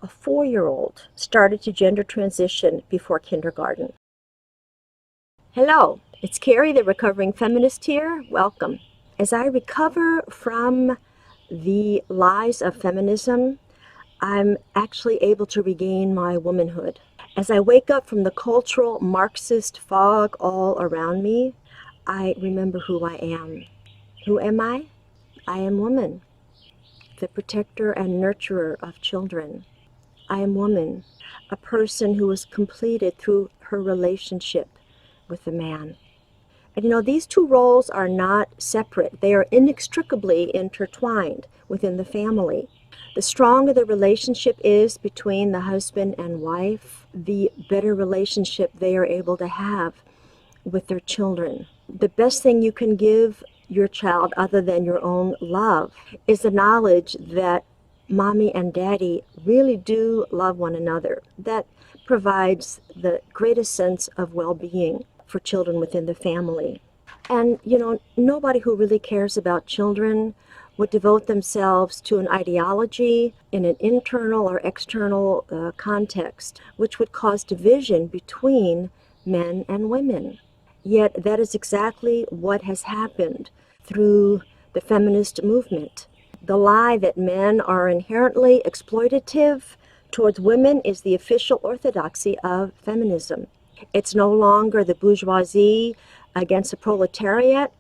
a 4-year-old started to gender transition before kindergarten. Hello, it's Carrie, the recovering feminist here. Welcome. As I recover from the lies of feminism, I'm actually able to regain my womanhood. As I wake up from the cultural Marxist fog all around me, I remember who I am. Who am I? I am woman, the protector and nurturer of children. I am woman, a person who is completed through her relationship with a man. And these two roles are not separate. They are inextricably intertwined within the family. The stronger the relationship is between the husband and wife, the better relationship they are able to have with their children. The best thing you can give your child, other than your own love, is the knowledge that mommy and daddy really do love one another. That provides the greatest sense of well-being for children within the family. And, nobody who really cares about children would devote themselves to an ideology in an internal or external context, which would cause division between men and women. Yet that is exactly what has happened through the feminist movement. The lie that men are inherently exploitative towards women is the official orthodoxy of feminism. It's no longer the bourgeoisie against the proletariat.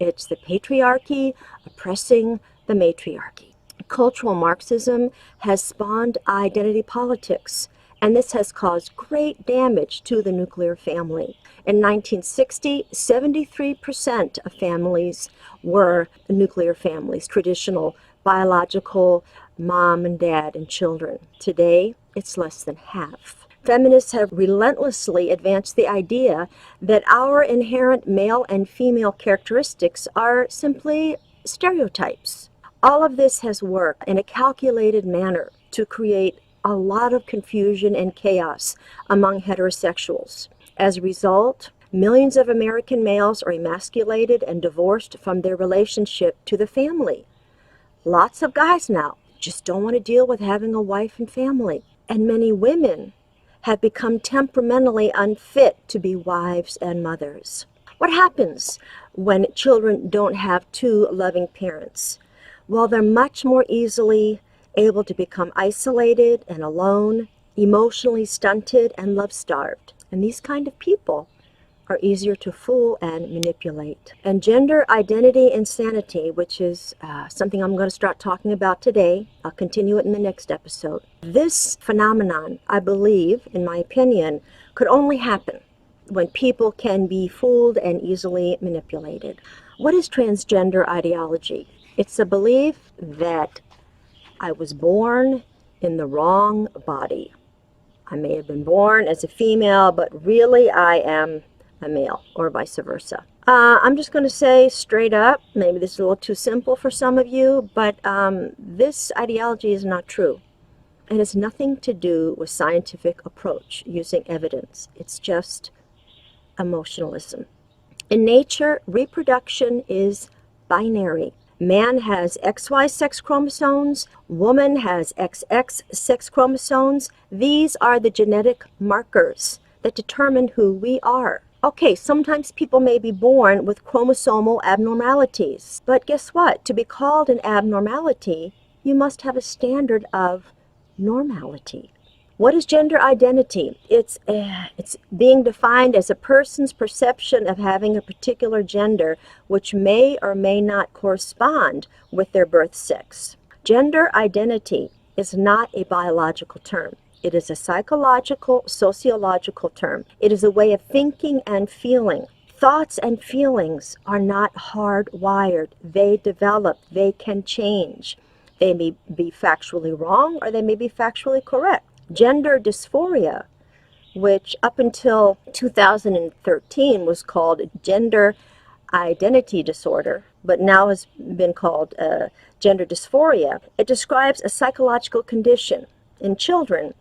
It's the patriarchy oppressing the matriarchy. Cultural Marxism has spawned identity politics, and this has caused great damage to the nuclear family. In 1960, 73% of families were nuclear families, traditional biological mom and dad and children. Today, it's less than half. Feminists have relentlessly advanced the idea that our inherent male and female characteristics are simply stereotypes. All of this has worked in a calculated manner to create a lot of confusion and chaos among heterosexuals. As a result, millions of American males are emasculated and divorced from their relationship to the family. Lots of guys now just don't want to deal with having a wife and family. And many women have become temperamentally unfit to be wives and mothers. What happens when children don't have two loving parents? Well, they're much more easily able to become isolated and alone, emotionally stunted and love-starved. And these kind of people are easier to fool and manipulate. And gender identity insanity, which is something I'm going to start talking about today. I'll continue it in the next episode. This phenomenon, I believe, in my opinion, could only happen when people can be fooled and easily manipulated. What is transgender ideology? It's a belief that I was born in the wrong body. I may have been born as a female, but really I am a male, or vice versa. I'm just going to say straight up, maybe this is a little too simple for some of you, but this ideology is not true. It has nothing to do with scientific approach using evidence. It's just emotionalism. In nature, reproduction is binary. Man has XY sex chromosomes, woman has XX sex chromosomes. These are the genetic markers that determine who we are. Okay, sometimes people may be born with chromosomal abnormalities, but guess what? To be called an abnormality, you must have a standard of normality. What is gender identity? It's being defined as a person's perception of having a particular gender which may or may not correspond with their birth sex. Gender identity is not a biological term. It is a psychological, sociological term. It is a way of thinking and feeling. Thoughts and feelings are not hardwired. They develop. They can change. They may be factually wrong or they may be factually correct. Gender dysphoria, which up until 2013 was called gender identity disorder, but now has been called gender dysphoria. It describes a psychological condition in children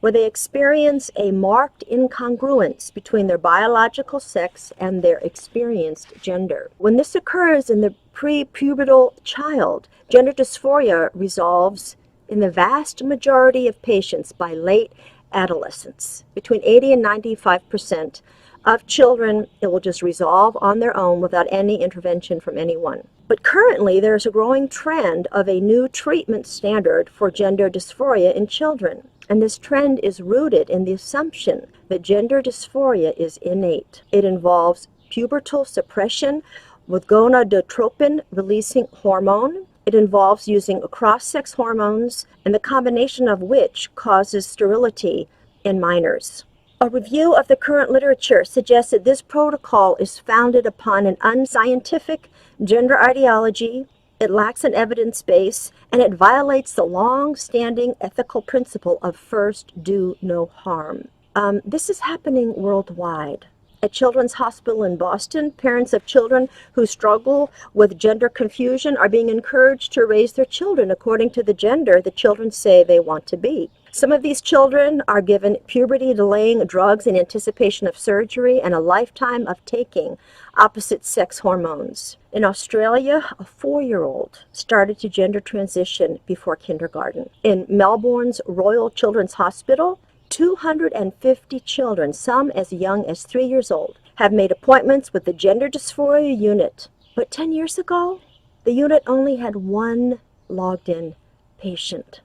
where they experience a marked incongruence between their biological sex and their experienced gender. When this occurs in the pre-pubertal child, gender dysphoria resolves in the vast majority of patients by late adolescence. Between 80 and 95% of children, it will just resolve on their own without any intervention from anyone. But currently, there's a growing trend of a new treatment standard for gender dysphoria in children. And this trend is rooted in the assumption that gender dysphoria is innate. It involves pubertal suppression with gonadotropin-releasing hormone. It involves using cross-sex hormones, and the combination of which causes sterility in minors. A review of the current literature suggests that this protocol is founded upon an unscientific gender ideology, it lacks an evidence base, and it violates the long-standing ethical principle of first do no harm. This is happening worldwide. At Children's Hospital in Boston, parents of children who struggle with gender confusion are being encouraged to raise their children according to the gender the children say they want to be. Some of these children are given puberty-delaying drugs in anticipation of surgery and a lifetime of taking opposite-sex hormones. In Australia, a 4-year-old started to gender transition before kindergarten. In Melbourne's Royal Children's Hospital, 250 children, some as young as 3 years old, have made appointments with the gender dysphoria unit. But 10 years ago, the unit only had one logged-in patient.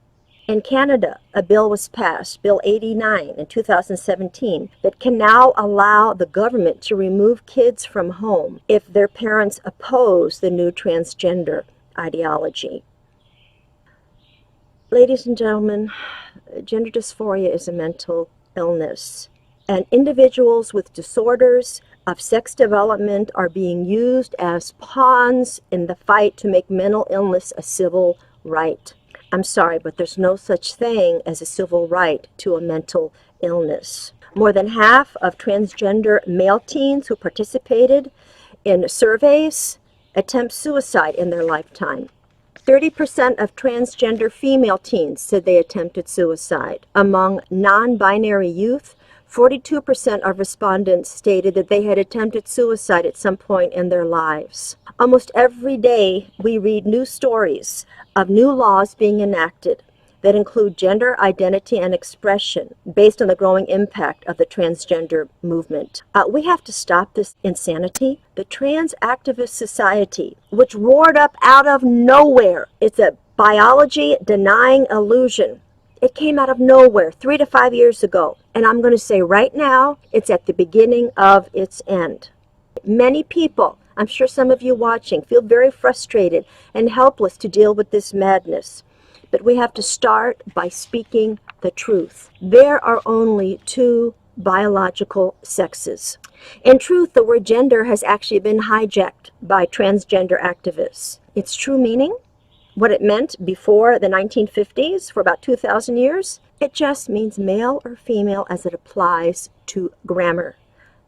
In Canada, a bill was passed, Bill 89 in 2017, that can now allow the government to remove kids from home if their parents oppose the new transgender ideology. Ladies and gentlemen, gender dysphoria is a mental illness, and individuals with disorders of sex development are being used as pawns in the fight to make mental illness a civil right. I'm sorry, but there's no such thing as a civil right to a mental illness. More than half of transgender male teens who participated in surveys attempt suicide in their lifetime. 30% of transgender female teens said they attempted suicide. Among non-binary youth, 42% of respondents stated that they had attempted suicide at some point in their lives. Almost every day, we read news stories of new laws being enacted that include gender identity and expression based on the growing impact of the transgender movement. We have to stop this insanity. The Trans Activist Society, which roared up out of nowhere, it's a biology-denying illusion. It came out of nowhere 3 to 5 years ago. And I'm going to say right now, it's at the beginning of its end. Many people, I'm sure some of you watching, feel very frustrated and helpless to deal with this madness. But we have to start by speaking the truth. There are only 2 biological sexes. In truth, the word gender has actually been hijacked by transgender activists. Its true meaning, what it meant before the 1950s, for about 2,000 years, it just means male or female as it applies to grammar,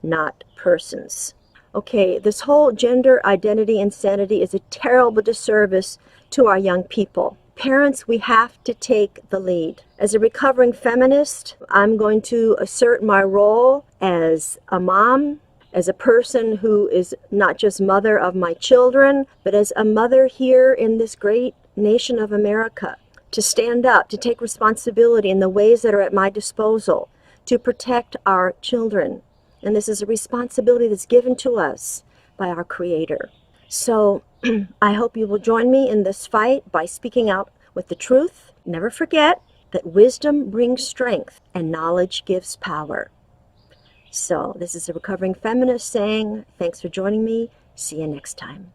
not persons. Okay, this whole gender identity insanity is a terrible disservice to our young people. Parents, we have to take the lead. As a recovering feminist, I'm going to assert my role as a mom, as a person who is not just mother of my children, but as a mother here in this great nation of America, to stand up, to take responsibility in the ways that are at my disposal, to protect our children. And this is a responsibility that's given to us by our Creator. So I hope you will join me in this fight by speaking out with the truth. Never forget that wisdom brings strength and knowledge gives power. So this is a recovering feminist saying, thanks for joining me. See you next time.